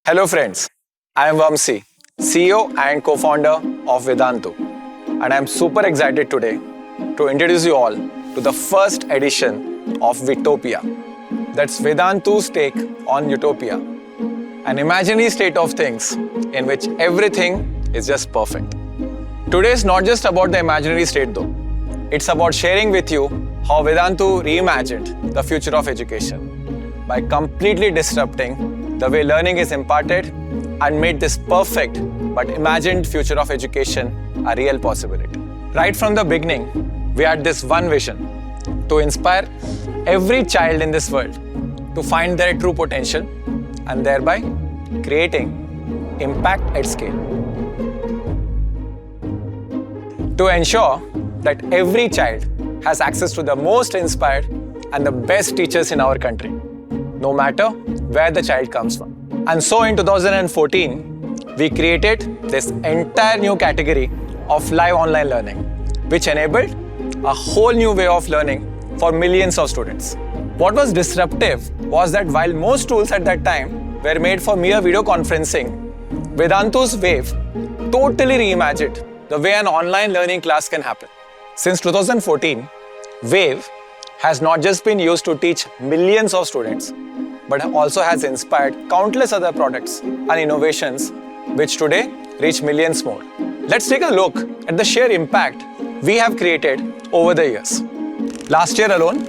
Hello friends, I am Vamsi, CEO and co-founder of Vedantu, and I am super excited today to introduce you all to the first edition of Vtopia. That's Vedantu's take on utopia, an imaginary state of things in which everything is just perfect. Today is not just about the imaginary state though, it's about sharing with you how Vedantu reimagined the future of education by completely disrupting the way learning is imparted and made this perfect but imagined future of education a real possibility. Right from the beginning, we had this one vision to inspire every child in this world to find their true potential and thereby creating impact at scale. To ensure that every child has access to the most inspired and the best teachers in our country, no matter where the child comes from. And so in 2014, we created this entire new category of live online learning, which enabled a whole new way of learning for millions of students. What was disruptive was that while most tools at that time were made for mere video conferencing, Vedantu's Wave totally reimagined the way an online learning class can happen. Since 2014, Wave has not just been used to teach millions of students, but also has inspired countless other products and innovations which today reach millions more. Let's take a look at the sheer impact we have created over the years. Last year alone,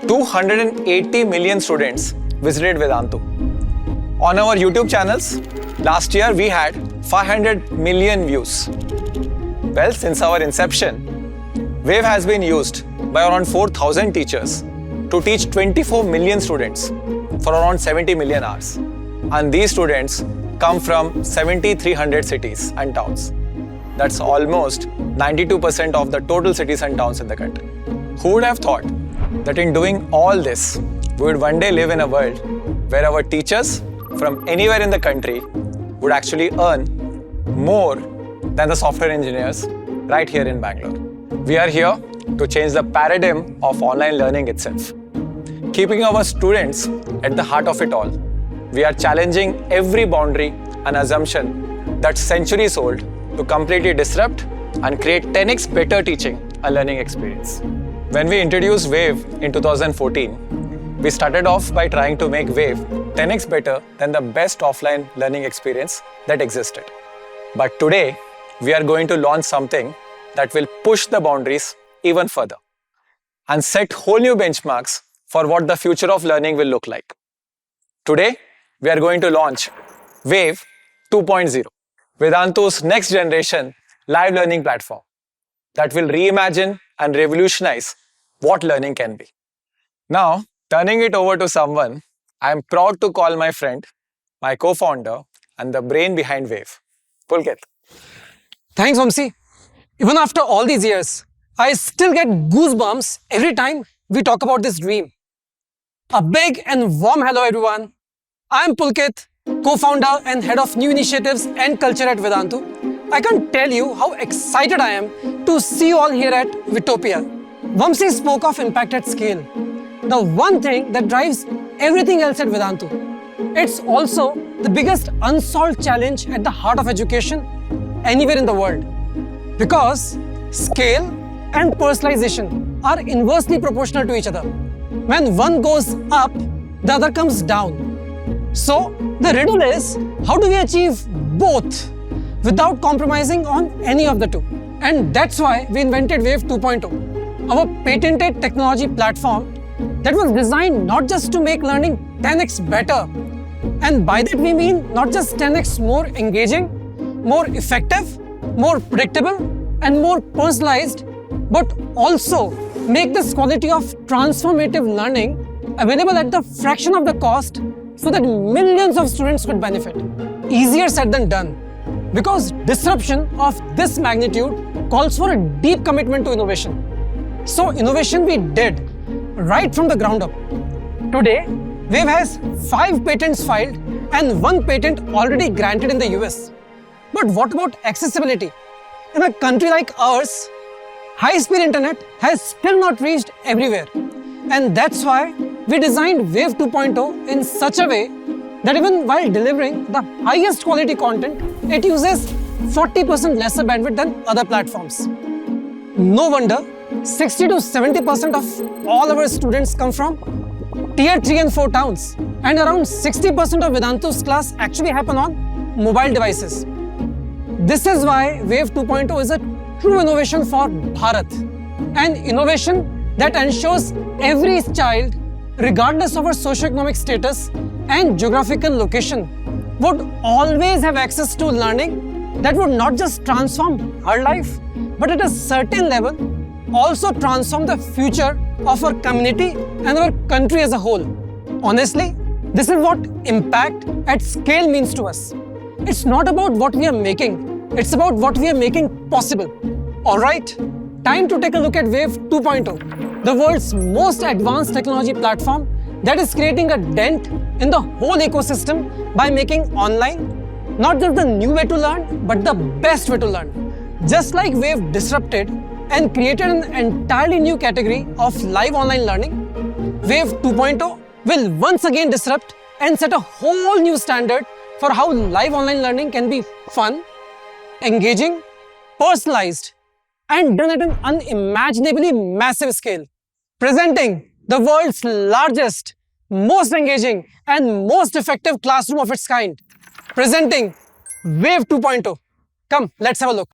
280 million students visited Vedantu. On our YouTube channels, last year we had 500 million views. Well, since our inception, Wave has been used by around 4,000 teachers to teach 24 million students for around 70 million hours. And these students come from 7,300 cities and towns. That's almost 92% of the total cities and towns in the country. Who would have thought that in doing all this, we would one day live in a world where our teachers from anywhere in the country would actually earn more than the software engineers right here in Bangalore. We are here to change the paradigm of online learning itself. Keeping our students at the heart of it all, we are challenging every boundary and assumption that's centuries old to completely disrupt and create 10x better teaching and learning experience. When we introduced Wave in 2014, we started off by trying to make Wave 10x better than the best offline learning experience that existed. But today, we are going to launch something that will push the boundaries even further and set whole new benchmarks for what the future of learning will look like. Today, we are going to launch Wave 2.0, Vedantu's next generation live learning platform that will reimagine and revolutionize what learning can be. Now, turning it over to someone I am proud to call my friend, my co-founder, and the brain behind Wave, Pulkit. Thanks, Vamsi. Even after all these years, I still get goosebumps every time we talk about this dream. A big and warm hello, everyone. I'm Pulkit, co-founder and head of new initiatives and culture at Vedantu. I can't tell you how excited I am to see you all here at VTopia. Vamsi spoke of impact at scale, the one thing that drives everything else at Vedantu. It's also the biggest unsolved challenge at the heart of education anywhere in the world. Because scale and personalization are inversely proportional to each other. When one goes up, the other comes down. So the riddle is, how do we achieve both without compromising on any of the two? And that's why we invented Wave 2.0, our patented technology platform that was designed not just to make learning 10x better. And by that we mean not just 10x more engaging, more effective, more predictable, and more personalized, but also make this quality of transformative learning available at the fraction of the cost so that millions of students could benefit. Easier said than done, because disruption of this magnitude calls for a deep commitment to innovation. So innovation we did right from the ground up. Today, Wave has 5 patents filed and 1 patent already granted in the US. But what about accessibility? In a country like ours, high-speed internet has still not reached everywhere. And that's why we designed Wave 2.0 in such a way that even while delivering the highest quality content, it uses 40% lesser bandwidth than other platforms. No wonder 60 to 70% of all our students come from tier 3 and 4 towns, and around 60% of Vedantu's class actually happen on mobile devices. This is why Wave 2.0 is a true innovation for Bharat, an innovation that ensures every child, regardless of her socioeconomic status and geographical location, would always have access to learning that would not just transform her life, but at a certain level also transform the future of our community and our country as a whole. Honestly, this is what impact at scale means to us. It's not about what we are making, it's about what we are making possible. Alright, time to take a look at Wave 2.0, the world's most advanced technology platform that is creating a dent in the whole ecosystem by making online not just the new way to learn, but the best way to learn. Just like Wave disrupted and created an entirely new category of live online learning, Wave 2.0 will once again disrupt and set a whole new standard for how live online learning can be fun, engaging, personalized, and done at an unimaginably massive scale. Presenting the world's largest, most engaging, and most effective classroom of its kind. Presenting Wave 2.0. Come, let's have a look.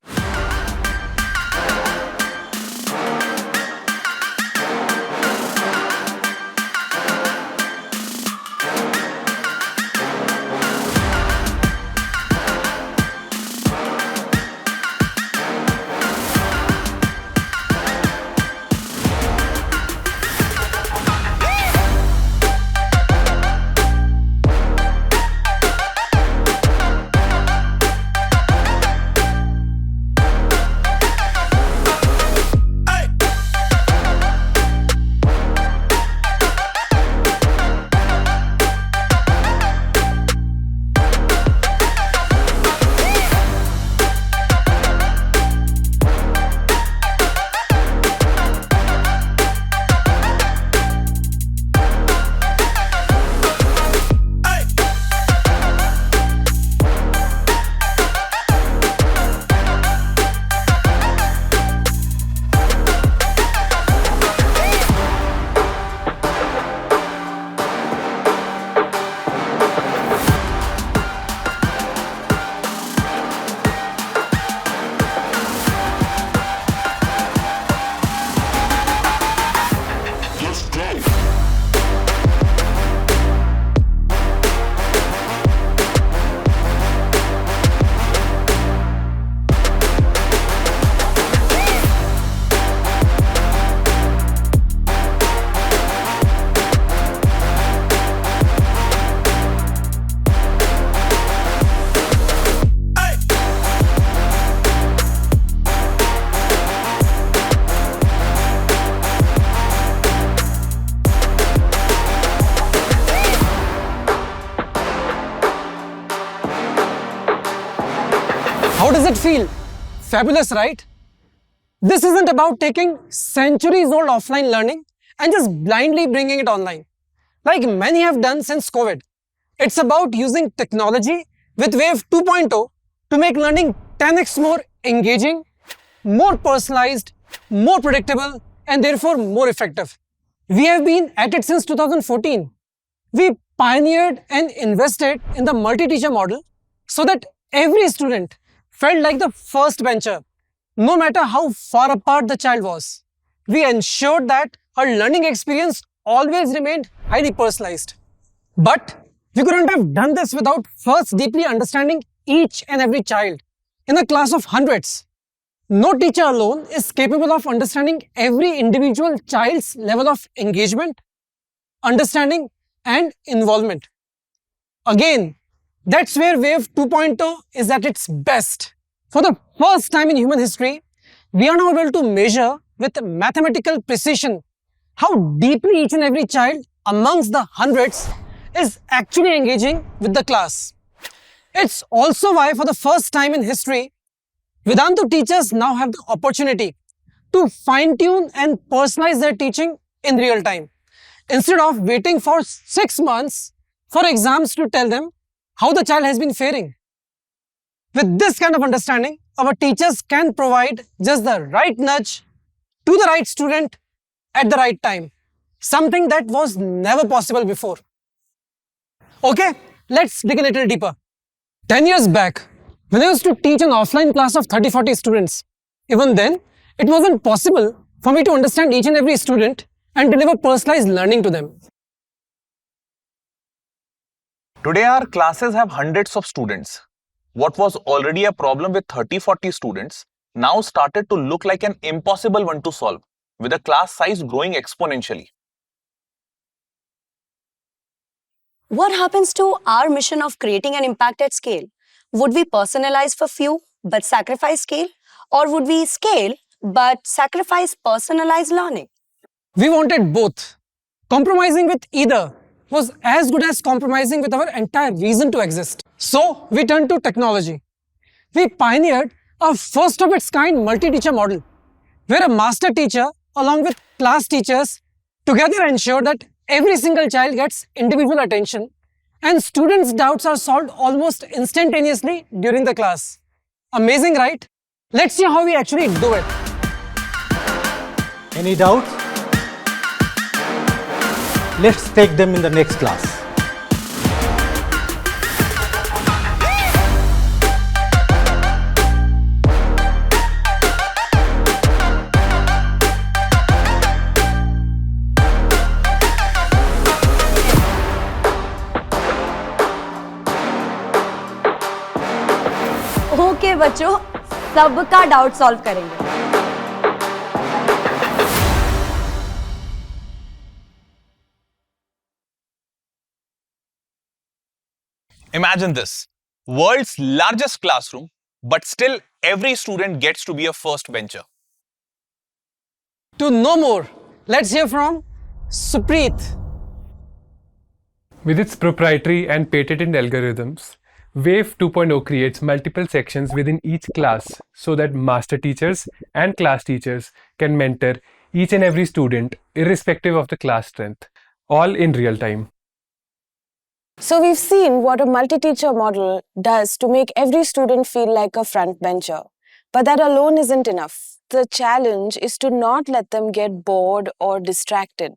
How does it feel? Fabulous, right? This isn't about taking centuries-old offline learning and just blindly bringing it online, like many have done since COVID. It's about using technology with Wave 2.0 to make learning 10x more engaging, more personalized, more predictable, and therefore more effective. We have been at it since 2014. We pioneered and invested in the multi-teacher model so that every student felt like the first bencher, no matter how far apart the child was. We ensured that her learning experience always remained highly personalized. But we couldn't have done this without first deeply understanding each and every child. In a class of hundreds, no teacher alone is capable of understanding every individual child's level of engagement, understanding, and involvement. Again, that's where Wave 2.0 is at its best. For the first time in human history, we are now able to measure with mathematical precision how deeply each and every child amongst the hundreds is actually engaging with the class. It's also why for the first time in history, Vedantu teachers now have the opportunity to fine-tune and personalize their teaching in real time. Instead of waiting for 6 months for exams to tell them how the child has been faring. With this kind of understanding, our teachers can provide just the right nudge to the right student at the right time, something that was never possible before. Okay, let's dig a little deeper. 10 years back, when I used to teach an offline class of 30-40 students, even then, it wasn't possible for me to understand each and every student and deliver personalized learning to them. Today, our classes have hundreds of students. What was already a problem with 30-40 students now started to look like an impossible one to solve, with the class size growing exponentially. What happens to our mission of creating an impact at scale? Would we personalize for few but sacrifice scale? Or would we scale but sacrifice personalized learning? We wanted both. Compromising with either was as good as compromising with our entire reason to exist. So, we turned to technology. We pioneered a first of its kind multi-teacher model, where a master teacher along with class teachers together ensure that every single child gets individual attention and students' doubts are solved almost instantaneously during the class. Amazing, right? Let's see how we actually do it. Any doubts? Let's take them in the next class. Okay बच्चों, सबका doubt solve करेंगे. Imagine this, world's largest classroom, but still every student gets to be a first bencher. To know more, let's hear from Supreet. With its proprietary and patented algorithms, Wave 2.0 creates multiple sections within each class so that master teachers and class teachers can mentor each and every student irrespective of the class strength, all in real time. So we've seen what a multi-teacher model does to make every student feel like a front bencher. But that alone isn't enough. The challenge is to not let them get bored or distracted.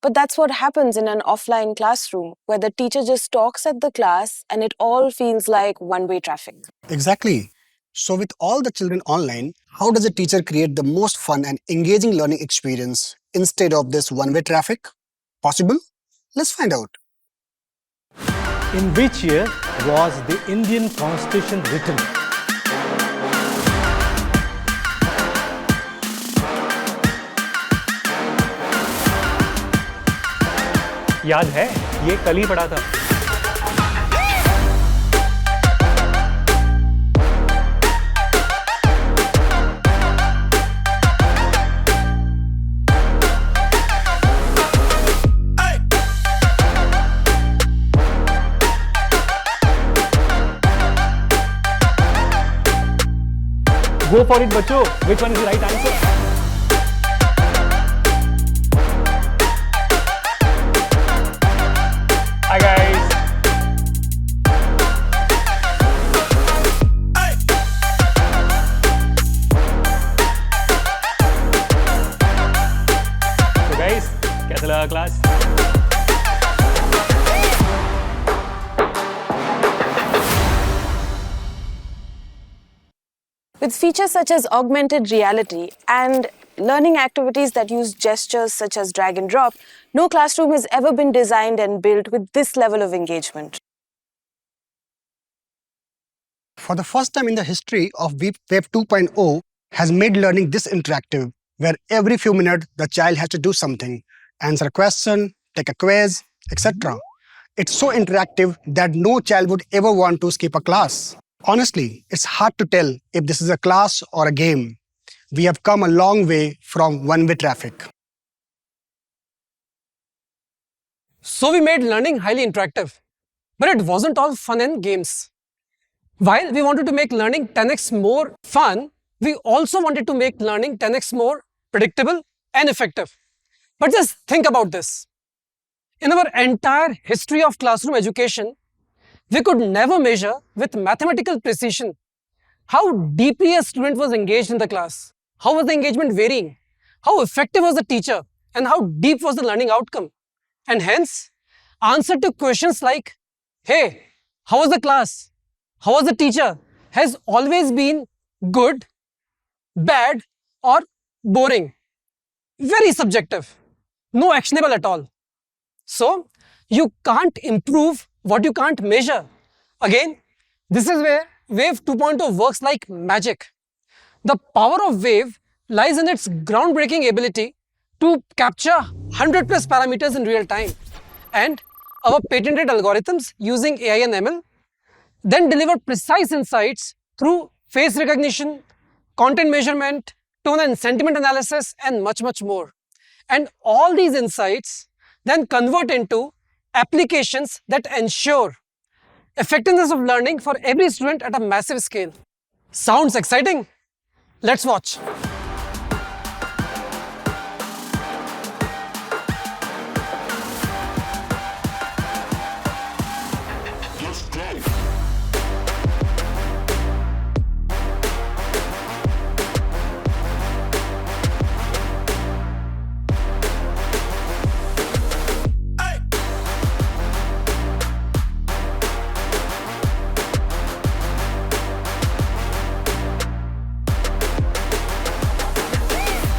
But that's what happens in an offline classroom, where the teacher just talks at the class and it all feels like one-way traffic. Exactly. So with all the children online, how does a teacher create the most fun and engaging learning experience instead of this one-way traffic? Possible? Let's find out. In which year was the Indian Constitution written? याद है, ये कल ही पढ़ा था. Go for it, बच्चों. Which one is the right answer? Hi guys. So guys, कैसा लगा class? With features such as augmented reality and learning activities that use gestures such as drag and drop, no classroom has ever been designed and built with this level of engagement. For the first time in the history of Web 2.0 has made learning this interactive, where every few minutes the child has to do something, answer a question, take a quiz, etc. It's so interactive that no child would ever want to skip a class. Honestly, it's hard to tell if this is a class or a game. We have come a long way from one-way traffic. So we made learning highly interactive. But it wasn't all fun and games. While we wanted to make learning 10x more fun, we also wanted to make learning 10x more predictable and effective. But just think about this. In our entire history of classroom education, we could never measure with mathematical precision how deeply a student was engaged in the class, how was the engagement varying, how effective was the teacher, and how deep was the learning outcome. And hence, answer to questions like, hey, how was the class? How was the teacher? Has always been good, bad, or boring. Very subjective, no actionable at all. So, you can't improve what you can't measure. Again, this is where Wave 2.0 works like magic. The power of Wave lies in its groundbreaking ability to capture 100 plus parameters in real time. And our patented algorithms using AI and ML then deliver precise insights through face recognition, content measurement, tone and sentiment analysis, and much, much more. And all these insights then convert into applications that ensure effectiveness of learning for every student at a massive scale. Sounds exciting? Let's watch.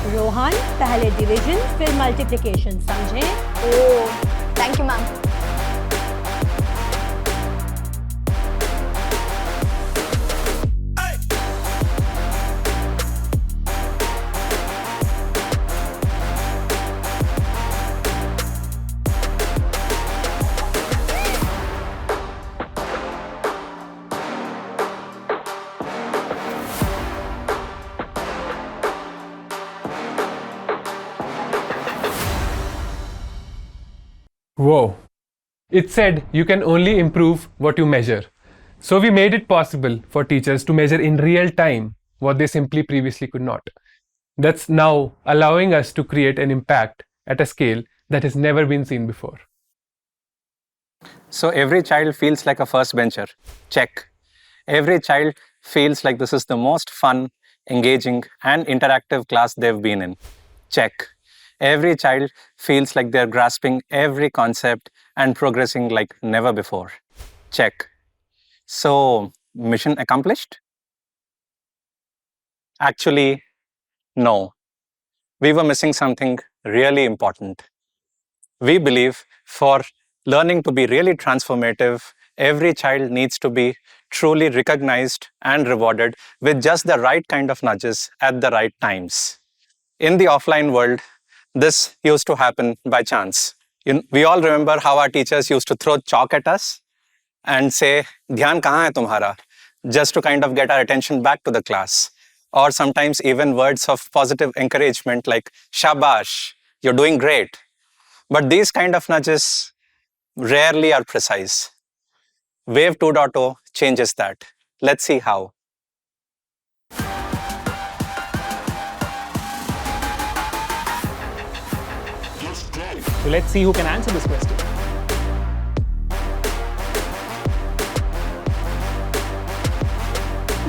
Rohan पहले division फिर multiplication समझे? Oh, thank you, ma'am. Whoa. It said you can only improve what you measure. So we made it possible for teachers to measure in real time what they simply previously could not. That's now allowing us to create an impact at a scale that has never been seen before. So every child feels like a first bencher. Check. Every child feels like this is the most fun, engaging, and interactive class they've been in. Check. Every child feels like they're grasping every concept and progressing like never before. Check. So, mission accomplished? Actually, no. We were missing something really important. We believe for learning to be really transformative, every child needs to be truly recognized and rewarded with just the right kind of nudges at the right times. In the offline world, this used to happen by chance. We all remember how our teachers used to throw chalk at us and say, "Dhyan kahan hai tumhara?" just to kind of get our attention back to the class. Or sometimes even words of positive encouragement like, "Shabash, you're doing great." But these kind of nudges rarely are precise. Wave 2.0 changes that. Let's see how. So let's see who can answer this question.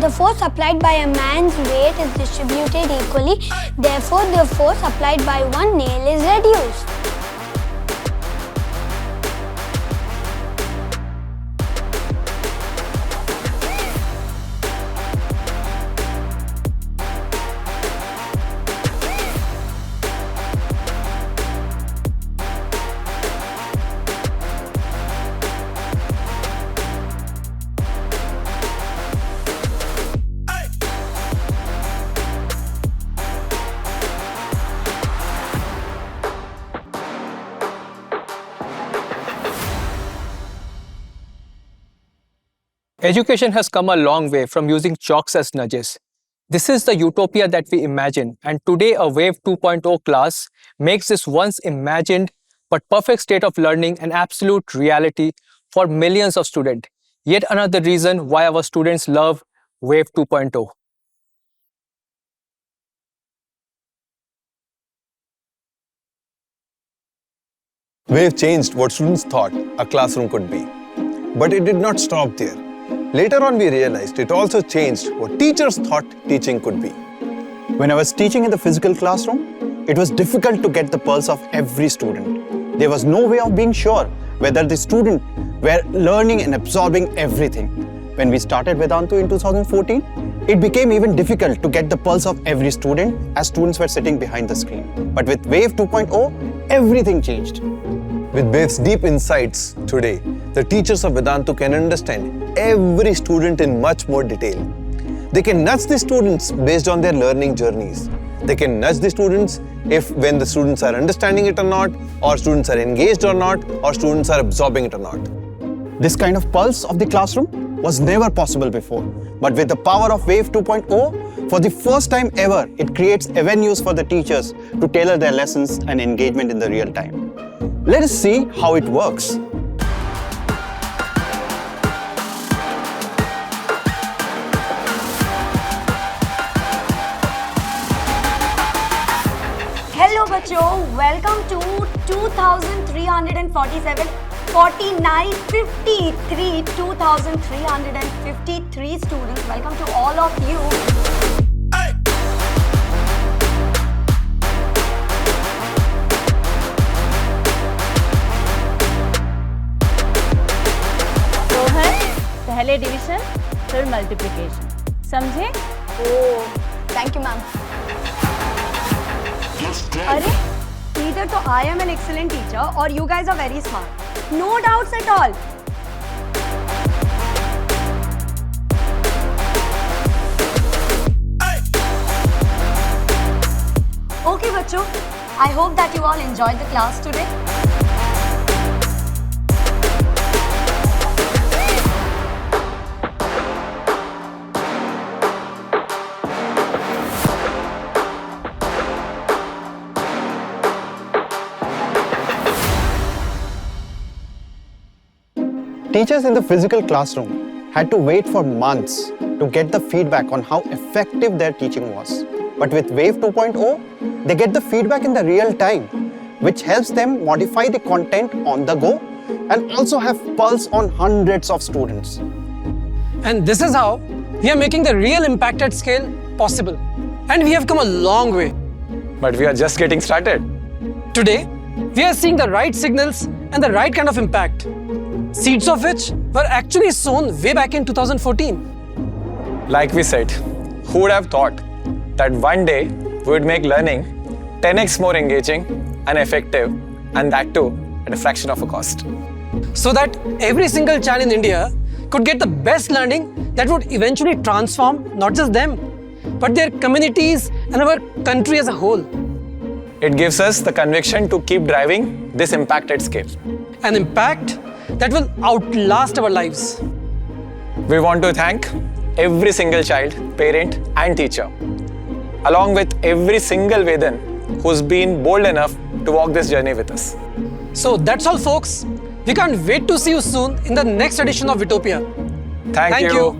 The force applied by a man's weight is distributed equally, therefore the force applied by one nail is reduced. Education has come a long way from using chalks as nudges. This is the utopia that we imagine, and today a Wave 2.0 class makes this once imagined but perfect state of learning an absolute reality for millions of students. Yet another reason why our students love Wave 2.0. Wave changed what students thought a classroom could be. But it did not stop there. Later on, we realized it also changed what teachers thought teaching could be. When I was teaching in the physical classroom, it was difficult to get the pulse of every student. There was no way of being sure whether the students were learning and absorbing everything. When we started Vedantu in 2014, it became even difficult to get the pulse of every student as students were sitting behind the screen. But with Wave 2.0, everything changed. With Wave's deep insights today, the teachers of Vedantu can understand every student in much more detail. They can nudge the students based on their learning journeys. They can nudge the students when the students are understanding it or not, or students are engaged or not, or students are absorbing it or not. This kind of pulse of the classroom was never possible before. But with the power of Wave 2.0, for the first time ever, it creates avenues for the teachers to tailor their lessons and engagement in the real time. Let us see how it works. Hello bachcho, welcome to 2347, 49, 53, 2353 students. Welcome to all of you. Rohan, पहले division फिर multiplication, समझे? Oh, thank you ma'am. अरे, either तो I am an excellent teacher or you guys are very smart. No doubts at all. Okay bachcho, I hope that you all enjoyed the class today. Teachers in the physical classroom had to wait for months to get the feedback on how effective their teaching was. But with Wave 2.0, they get the feedback in the real time, which helps them modify the content on the go and also have pulse on hundreds of students. And this is how we are making the real impact at scale possible. And we have come a long way. But we are just getting started. Today, we are seeing the right signals and the right kind of impact, seeds of which were actually sown way back in 2014. Like we said, who would have thought that one day we would make learning 10x more engaging and effective, and that too at a fraction of a cost. So that every single child in India could get the best learning that would eventually transform not just them, but their communities and our country as a whole. It gives us the conviction to keep driving this impact at scale. An impact that will outlast our lives. We want to thank every single child, parent and teacher, along with every single Vedan who's been bold enough to walk this journey with us. So that's all folks. We can't wait to see you soon in the next edition of Vtopia. Thank you.